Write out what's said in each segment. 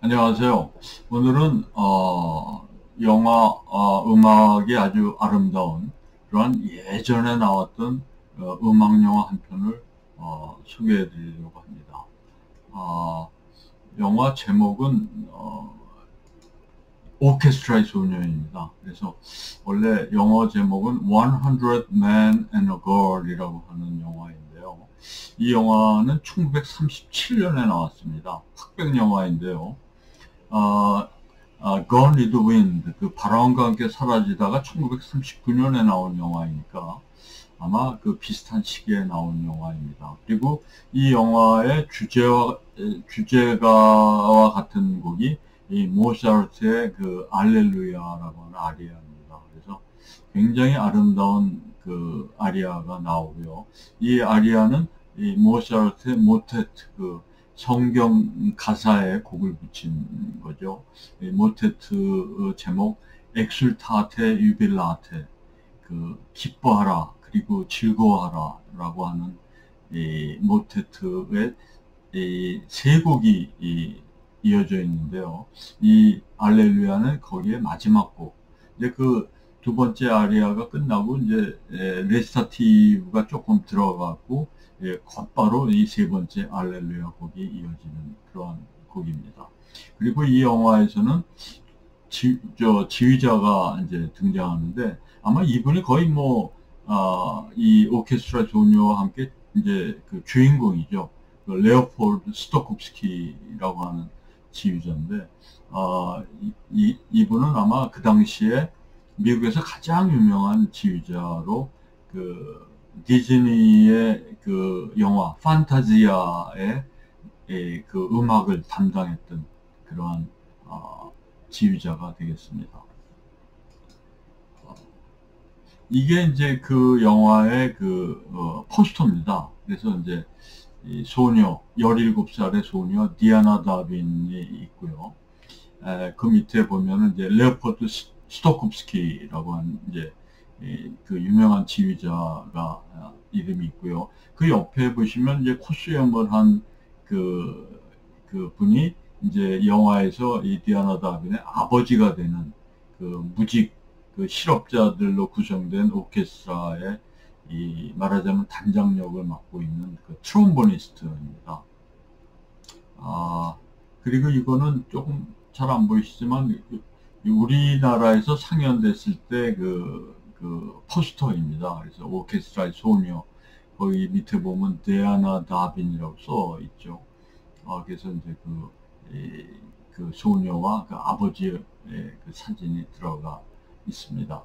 안녕하세요. 오늘은 영화 음악이 아주 아름다운 그러한 예전에 나왔던 음악 영화 한 편을 소개해 드리려고 합니다. 어, 영화 제목은 오케스트라의 소녀입니다. 그래서 원래 영어 제목은 100 Men and a Girl이라고 하는 영화인데요. 이 영화는 1937년에 나왔습니다. 흑백 영화인데요. Gone with the Wind, 그 바람과 함께 사라지다가 1939년에 나온 영화이니까 아마 그 비슷한 시기에 나온 영화입니다. 그리고 이 영화의 주제가와 같은 곡이 이 모차르트의 그 알렐루야라고 하는 아리아입니다. 그래서 굉장히 아름다운 그 아리아가 나오고요. 이 아리아는 이 모차르트의 모테트 그 성경 가사에 곡을 붙인 거죠. 이 모테트 제목 엑술타테 유빌라테 그 기뻐하라 그리고 즐거워하라라고 하는 이 모테트의 이 세 곡이 이어져 있는데요. 이 알렐루야는 거기에 마지막 곡. 이제 그 두 번째 아리아가 끝나고 이제 레스타티브가 조금 들어가고 곧바로 이 세 번째 알렐루야 곡이 이어지는 그러한 곡입니다. 그리고 이 영화에서는 지휘자가 이제 등장하는데 아마 이분이 거의 이 오케스트라 조녀와 함께 이제 그 주인공이죠. 그 레오폴드 스토쿰스키라고 하는 지휘자인데, 이분은 아마 그 당시에 미국에서 가장 유명한 지휘자로 그 디즈니의 그 영화 판타지아의 그 음악을 담당했던 그러한 지휘자가 되겠습니다. 이게 이제 그 영화의 그 포스터입니다. 그래서 이제 이 소녀, 17살의 소녀 디아나 다빈이 있고요. 그 밑에 보면은 이제 레오포드 스토쿰스키라고 하는 이제 그 유명한 지휘자가 이름이 있고요. 그 옆에 보시면 이제 코스염을 한 그 분이 이제 영화에서 이 디아나 다빈의 아버지가 되는 그 무직 그 실업자들로 구성된 오케스트라의 이 말하자면 단장 역을 맡고 있는 그 트롬보니스트입니다. 그리고 이거는 조금 잘 안 보이시지만 우리나라에서 상연됐을 때 그 포스터입니다. 그래서 오케스트라의 소녀 거기 밑에 보면 디아나 다빈이라고 써 있죠. 그래서 이제 그 소녀와 그 아버지의 그 사진이 들어가 있습니다.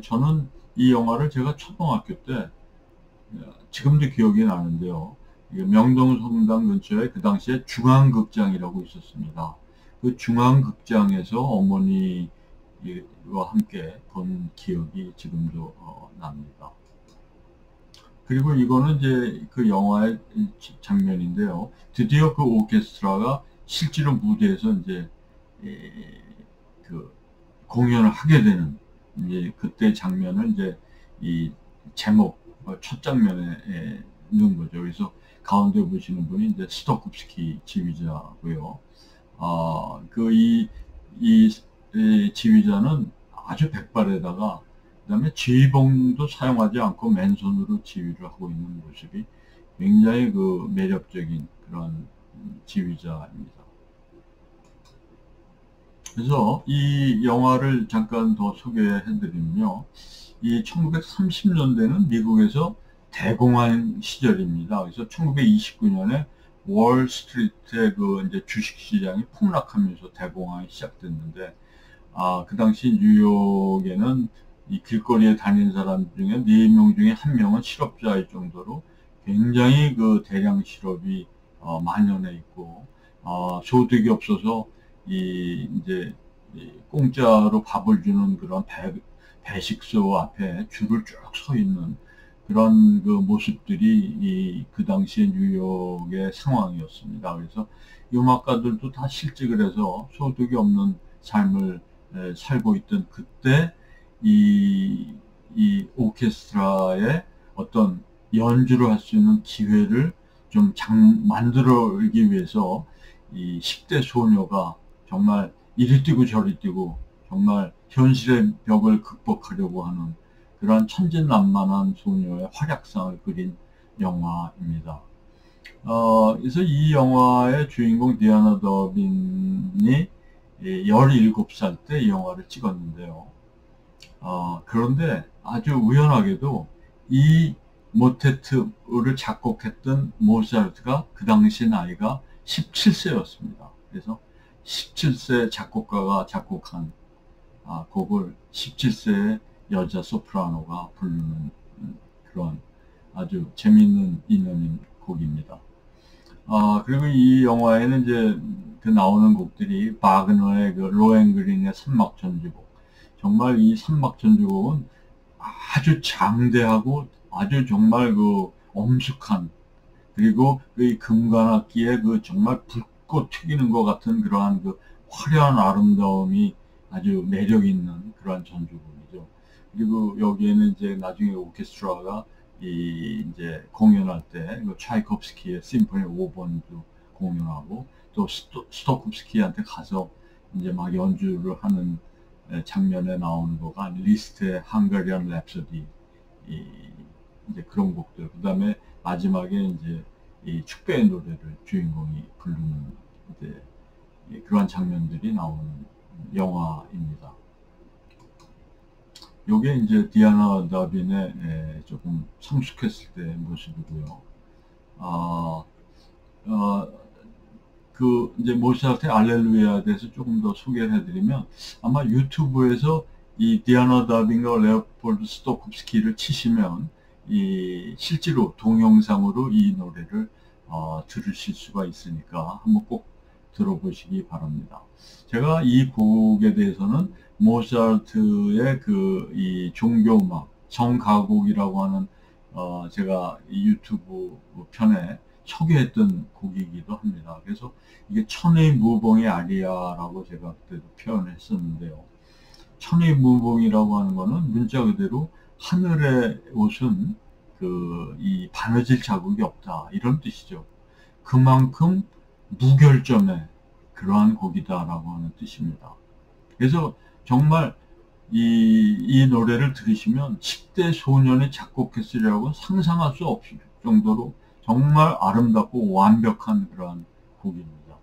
저는 이 영화를 제가 초등학교 때 지금도 기억이 나는데요. 명동성당 근처에 그 당시에 중앙극장이라고 있었습니다. 그 중앙극장에서 어머니와 함께 본 기억이 지금도 납니다. 그리고 이거는 이제 그 영화의 장면인데요. 드디어 그 오케스트라가 실제로 무대에서 이제 그 공연을 하게 되는 이제 그때 장면을 이제 이 제목 첫 장면에 넣은 거죠. 그래서 가운데 보시는 분이 이제 스토쿰스키 지휘자고요. 이 지휘자는 아주 백발에다가 그다음에 지휘봉도 사용하지 않고 맨손으로 지휘를 하고 있는 모습이 굉장히 그 매력적인 그런 지휘자입니다. 그래서 이 영화를 잠깐 더 소개해드리면요. 이 1930년대는 미국에서 대공황 시절입니다. 그래서 1929년에 월스트리트의 그 이제 주식시장이 폭락하면서 대공황이 시작됐는데, 그 당시 뉴욕에는 이 길거리에 다니는 사람 중에 4명 중에 1명은 실업자일 정도로 굉장히 그 대량 실업이 만연해 있고, 소득이 없어서 이제 공짜로 밥을 주는 그런 배식소 앞에 줄을 쭉 서 있는 그런 그 모습들이 그 당시의 뉴욕의 상황이었습니다. 그래서 음악가들도 다 실직을 해서 소득이 없는 삶을 살고 있던 그때 이 오케스트라의 어떤 연주를 할 수 있는 기회를 좀 만들기 위해서 이 10대 소녀가 정말 이리 뛰고 저리 뛰고 정말 현실의 벽을 극복하려고 하는 그러한 천진난만한 소녀의 활약상을 그린 영화입니다. 그래서 이 영화의 주인공 디아나 더빈이 17살 때 이 영화를 찍었는데요. 그런데 아주 우연하게도 이 모테트를 작곡했던 모차르트가 그 당시 나이가 17세였습니다. 그래서 17세 작곡가가 작곡한 곡을 17세의 여자 소프라노가 부르는 그런 아주 재미있는 인연인 곡입니다. 그리고 이 영화에는 이제 그 나오는 곡들이 바그너의 그 로헨그린의 산막전주곡. 정말 이 산막전주곡은 아주 장대하고 아주 정말 그 엄숙한, 그리고 그 금관악기에 그 정말 불꽃 튀기는 것 같은 그러한 그 화려한 아름다움이 아주 매력 있는 그러한 전주곡이죠. 그리고 여기에는 이제 나중에 오케스트라가 이제 공연할 때 그 차이콥스키의 심포니 5번도 공연하고 또 스토쿰스키한테 가서 이제 막 연주를 하는 장면에 나오는 거가 리스트의 헝가리안 랩소디, 이제 그런 곡들. 그 다음에 마지막에 이제 이 축배의 노래를 주인공이 부르는 이제 그러한 장면들이 나오는 영화입니다. 요게 이제 디아나 다빈의 조금 성숙했을 때 모습이고요. 그 이제 모차르트의 알렐루야에 대해서 조금 더 소개를 해드리면, 아마 유튜브에서 이 디아나 다빈과 레오폴드 스토쿰스키를 치시면 이 실제로 동영상으로 이 노래를 들으실 수가 있으니까 한번 꼭 들어보시기 바랍니다. 제가 이 곡에 대해서는 모차르트의 그 이 종교음악 성가곡이라고 하는 제가 이 유튜브 편에 소개했던 곡이기도 합니다. 그래서 이게 천의 무봉의 아리아라고 제가 그때도 표현했었는데요. 천의 무봉이라고 하는 거는 문자 그대로 하늘의 옷은 그 이 바느질 자국이 없다, 이런 뜻이죠. 그만큼 무결점의 그러한 곡이다라고 하는 뜻입니다. 그래서 정말 이 노래를 들으시면 10대 소년이 작곡했으리라고 상상할 수 없을 정도로 정말 아름답고 완벽한 그러한 곡입니다.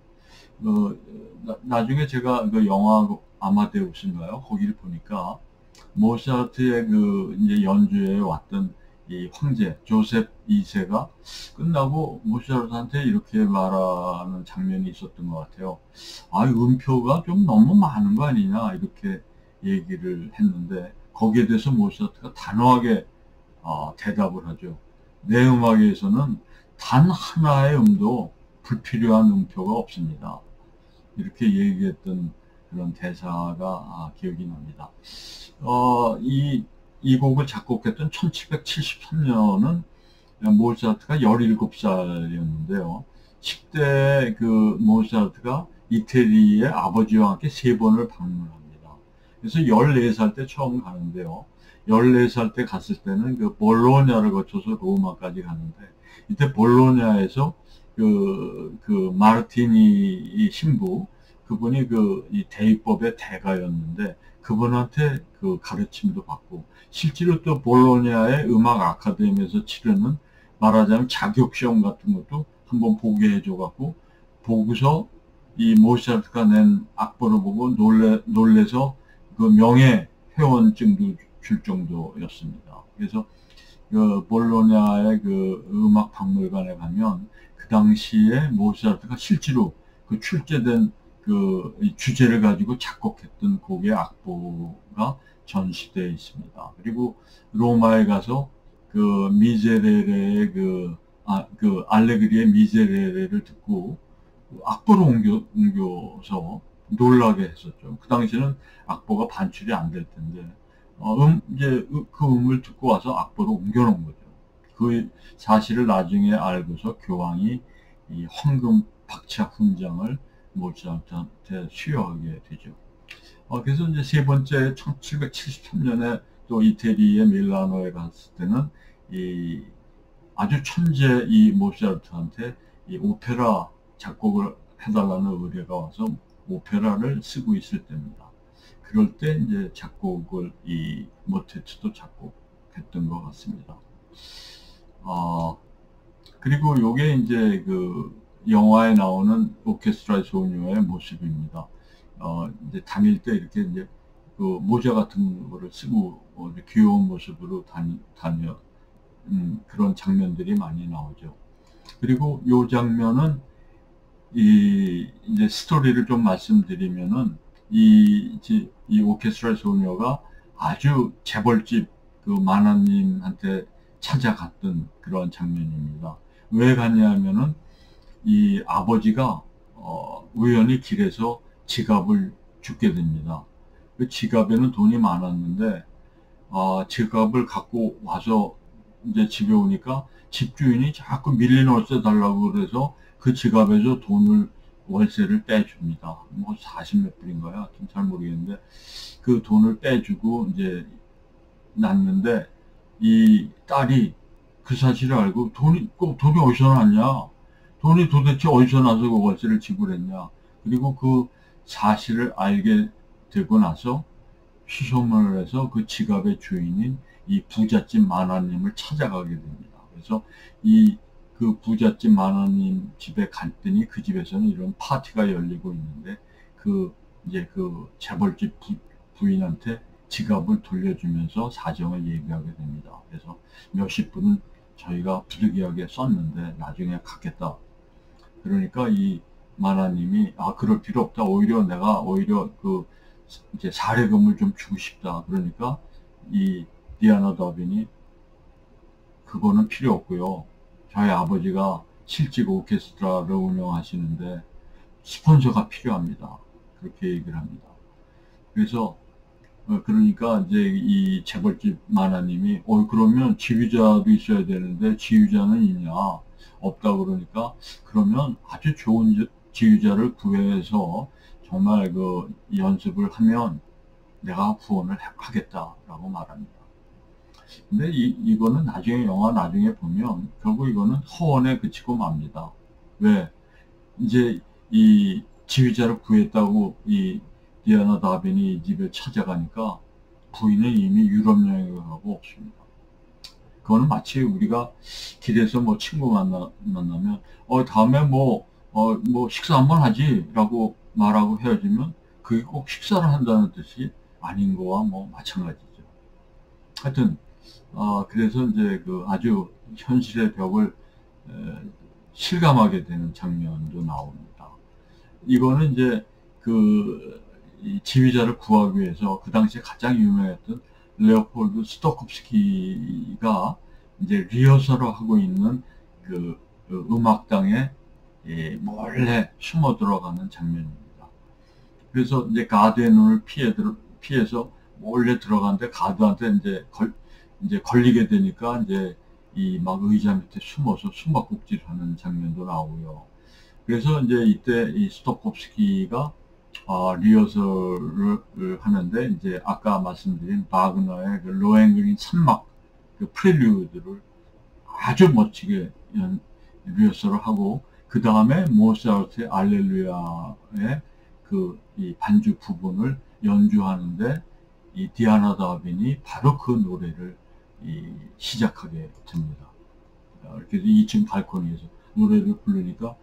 나중에 제가 그 영화 아마데우스인가요? 거기를 보니까 모차르트의 그 이제 연주에 왔던 이 황제 조셉 2세가 끝나고 모차르트한테 이렇게 말하는 장면이 있었던 것 같아요. 음표가 좀 너무 많은 거 아니냐, 이렇게 얘기를 했는데, 거기에 대해서 모차르트가 단호하게 대답을 하죠. 내 음악에서는 단 하나의 음도 불필요한 음표가 없습니다. 이렇게 얘기했던 그런 대사가 기억이 납니다. 이 곡을 작곡했던 1773년은 모차르트가 17살이었는데요. 10대 그 모차르트가 이태리의 아버지와 함께 3번을 방문합니다. 그래서 14살 때 처음 가는데요. 14살 때 갔을 때는 그 볼로냐를 거쳐서 로마까지 가는데, 이때 볼로냐에서 그 마르티니 신부, 그분이 이 대위법의 대가였는데, 그분한테 그 가르침도 받고, 실제로 또 볼로냐의 음악 아카데미에서 치르는 말하자면 자격시험 같은 것도 한번 보게 해줘갖고, 보고서 이 모차르트가 낸 악보를 보고 놀래서 그 명예 회원증도 줄 정도였습니다. 그래서 그 볼로냐의 그 음악 박물관에 가면 그 당시에 모차르트가 실제로 그 출제된 그 주제를 가지고 작곡했던 곡의 악보가 전시되어 있습니다. 그리고 로마에 가서 그 미제레레의 그 알레그리의 미제레레를 듣고 악보로 옮겨서 놀라게 했었죠. 그 당시에는 악보가 반출이 안 될 텐데, 이제 그 음을 듣고 와서 악보로 옮겨놓은 거죠. 그 사실을 나중에 알고서 교황이 이 황금 박차 훈장을 모차르트한테 수여하게 되죠. 그래서 이제 세 번째 1773년에 또 이태리의 밀라노에 갔을 때는 이 아주 천재 이 모차르트한테 이 오페라 작곡을 해달라는 의뢰가 와서 오페라를 쓰고 있을 때입니다. 그럴 때 이제 작곡을 이 모테트도 작곡했던 것 같습니다. 그리고 요게 이제 그 영화에 나오는 오케스트라 소녀의 모습입니다. 이제 다닐 때 이렇게 이제 그 모자 같은 거를 쓰고 귀여운 모습으로 다녀 그런 장면들이 많이 나오죠. 그리고 요 장면은 이제 스토리를 좀 말씀드리면은 이 오케스트라 소녀가 아주 재벌집 그 만화님한테 찾아갔던 그런 장면입니다. 왜 갔냐면은 이 아버지가 우연히 길에서 지갑을 줍게 됩니다. 그 지갑에는 돈이 많았는데 지갑을 갖고 와서 이제 집에 오니까 집주인이 자꾸 밀린 월세 달라고 그래서 그 지갑에서 월세를 빼줍니다. 뭐 40몇 불인가요? 하여튼 잘 모르겠는데 그 돈을 빼주고 이제 났는데 이 딸이 그 사실을 알고 돈이 어디서 났냐? 돈이 도대체 어디서 나서 그 월세를 지불했냐? 그리고 그 사실을 알게 되고 나서 수소문을 해서 그 지갑의 주인인 이 부잣집 만화님을 찾아가게 됩니다. 그래서 그 부잣집 만화님 집에 갔더니 그 집에서는 이런 파티가 열리고 있는데 이제 그 재벌집 부인한테 지갑을 돌려주면서 사정을 얘기하게 됩니다. 그래서 몇십 분은 저희가 부득이하게 썼는데 나중에 갚겠다. 그러니까 이 만화님이 그럴 필요 없다. 내가 오히려 이제 사례금을 좀 주고 싶다. 그러니까 이 디아나 다빈이 그거는 필요 없고요. 저희 아버지가 실직 오케스트라를 운영하시는데 스폰서가 필요합니다. 그렇게 얘기를 합니다. 그래서 그러니까 이제 이 재벌집 만화님이 그러면 지휘자도 있어야 되는데 지휘자는 있냐? 없다 그러니까 그러면 아주 좋은 지휘자를 구해서 정말 그 연습을 하면 내가 후원을 하겠다라고 말합니다. 근데 이거는 영화 나중에 보면 결국 이거는 허언에 그치고 맙니다. 왜? 이제 이 지휘자를 구했다고 이 디아나 다빈이 집에 찾아가니까 부인은 이미 유럽 여행을 가고 없습니다. 그거는 마치 우리가 길에서 뭐 친구 만나면 다음에 뭐 식사 한번 하지 라고 말하고 헤어지면 그게 꼭 식사를 한다는 뜻이 아닌 거와 뭐 마찬가지죠. 하여튼 그래서 이제 그 아주 현실의 벽을 실감하게 되는 장면도 나옵니다. 이거는 이제 이 지휘자를 구하기 위해서 그 당시에 가장 유명했던 레오폴드 스토쿰스키가 이제 리허설을 하고 있는 그 음악당에 몰래 숨어 들어가는 장면입니다. 그래서 이제 가드의 눈을 피해서 몰래 들어가는데 가드한테 이제 걸리게 되니까 이제 막 의자 밑에 숨어서 숨바꼭질하는 장면도 나오고요. 그래서 이제 이때 이 스토쿰스키가 리허설을 하는데 이제 아까 말씀드린 바그너의 그 로헨그린 산막 그 프렐류드를 아주 멋지게 리허설을 하고 그 다음에 모차르트의 알렐루야의 이 반주 부분을 연주하는데 이 디아나 다빈이 바로 그 노래를 시작하게 됩니다. 이렇게 2층 발코니에서 노래를 부르니까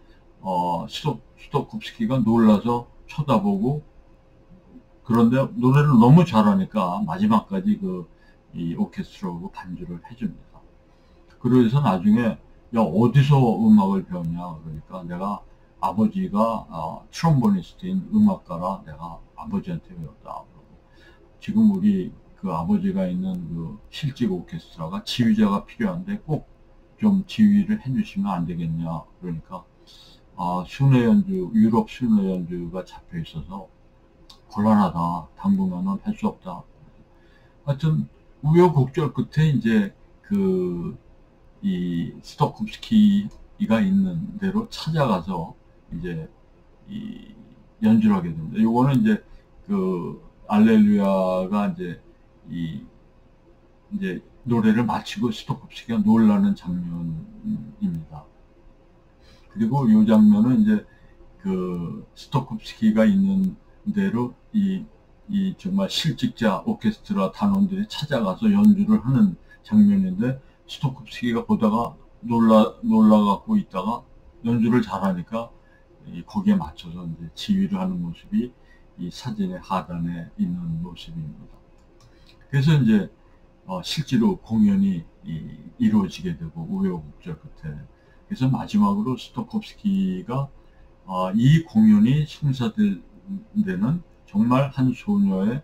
스토쿰스키가 놀라서 쳐다보고 그런데 노래를 너무 잘하니까 마지막까지 이 오케스트라하고 반주를 해줍니다. 그래서 나중에 야 어디서 음악을 배웠냐 그러니까 내가 아버지가 트롬보니스트인 음악가라 내가 아버지한테 배웠다. 지금 우리 그 아버지가 있는 그 실직 오케스트라가 지휘자가 필요한데 꼭 좀 지휘를 해주시면 안 되겠냐 그러니까 유럽 순회 연주가 잡혀 있어서 곤란하다. 당분간은 할 수 없다. 하여튼 우여곡절 끝에 이제 이 스토쿰스키가 있는 데로 찾아가서 이제 연주를 하게 됩니다. 이거는 이제 알렐루야가 이제 노래를 마치고 스토쿰스키가 놀라는 장면입니다. 그리고 이 장면은 이제 그 스토쿰스키가 있는 대로 이 정말 실직자 오케스트라 단원들이 찾아가서 연주를 하는 장면인데, 스토쿰스키가 보다가 놀라갖고 있다가 연주를 잘하니까 거기에 맞춰서 이제 지휘를 하는 모습이 이 사진의 하단에 있는 모습입니다. 그래서 이제 실제로 공연이 이루어지게 되고 우여곡절 끝에, 그래서 마지막으로 스토쿰스키가 이 공연이 성사되는 정말 한 소녀의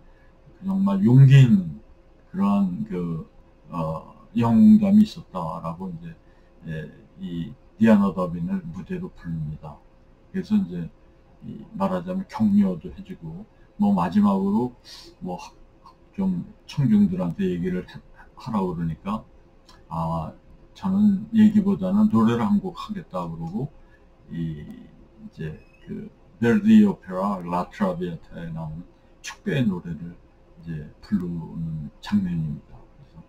정말 용기 있는 그러한 영감이 있었다라고 이제 이 디아나 더빈을 무대로 부릅니다. 그래서 이제 말하자면 격려도 해주고, 뭐 마지막으로 뭐 좀 청중들한테 얘기를 하라고 그러니까, 저는 얘기보다는 노래를 한 곡 하겠다 그러고, 이제 그 베르디 오페라 라 트라비아타에 나오는 축배의 노래를 이제 부르는 장면입니다. 그래서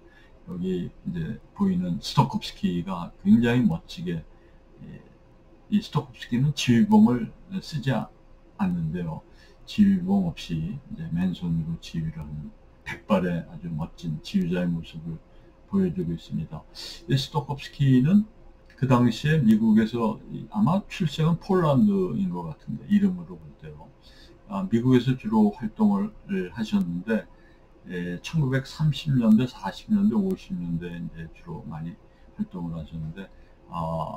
여기 이제 보이는 스토쿰스키가 굉장히 멋지게, 이 스토쿰스키는 지휘봉을 쓰지 않는데요. 지휘봉 없이 이제 맨손으로 지휘를 하는 백발의 아주 멋진 지휘자의 모습을 보여주고 있습니다. 이 스토쿰스키는 그 당시에 미국에서 아마 출생은 폴란드인 것 같은데, 이름으로 볼 때요. 미국에서 주로 활동을 하셨는데, 1930년대, 40년대, 50년대 이제 주로 많이 활동을 하셨는데,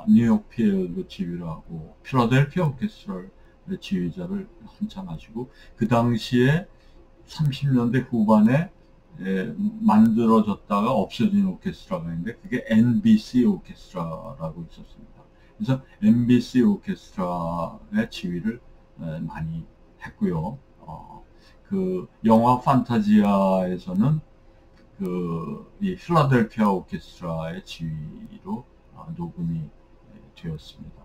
뉴욕 피에도 지휘를 하고, 필라델피아 오케스트라의 지휘자를 한참 하시고, 그 당시에 30년대 후반에 만들어졌다가 없어진 오케스트라가 있는데, 그게 NBC 오케스트라라고 있었습니다. 그래서 NBC 오케스트라의 지휘를 많이 했고요. 그 영화 판타지아에서는 이 필라델피아 오케스트라의 지휘로 녹음이 되었습니다.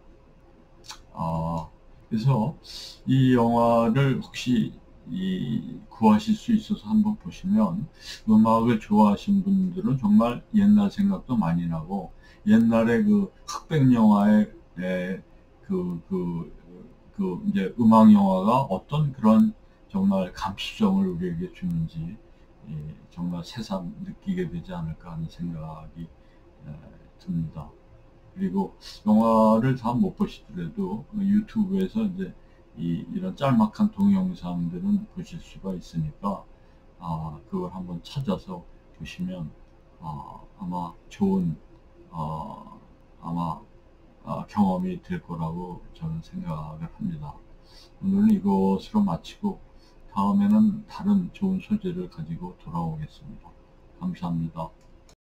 그래서 이 영화를 혹시 구하실 수 있어서 한번 보시면, 음악을 좋아하시는 분들은 정말 옛날 생각도 많이 나고, 옛날에 그 흑백 영화의 이제 음악 영화가 어떤 그런 정말 감수성을 우리에게 주는지 정말 새삼 느끼게 되지 않을까 하는 생각이 듭니다. 그리고 영화를 다 못 보시더라도 유튜브에서 이제 이런 짤막한 동영상들은 보실 수가 있으니까, 그걸 한번 찾아서 보시면 아마 좋은 경험이 될 거라고 저는 생각을 합니다. 오늘은 이것으로 마치고 다음에는 다른 좋은 소재를 가지고 돌아오겠습니다. 감사합니다.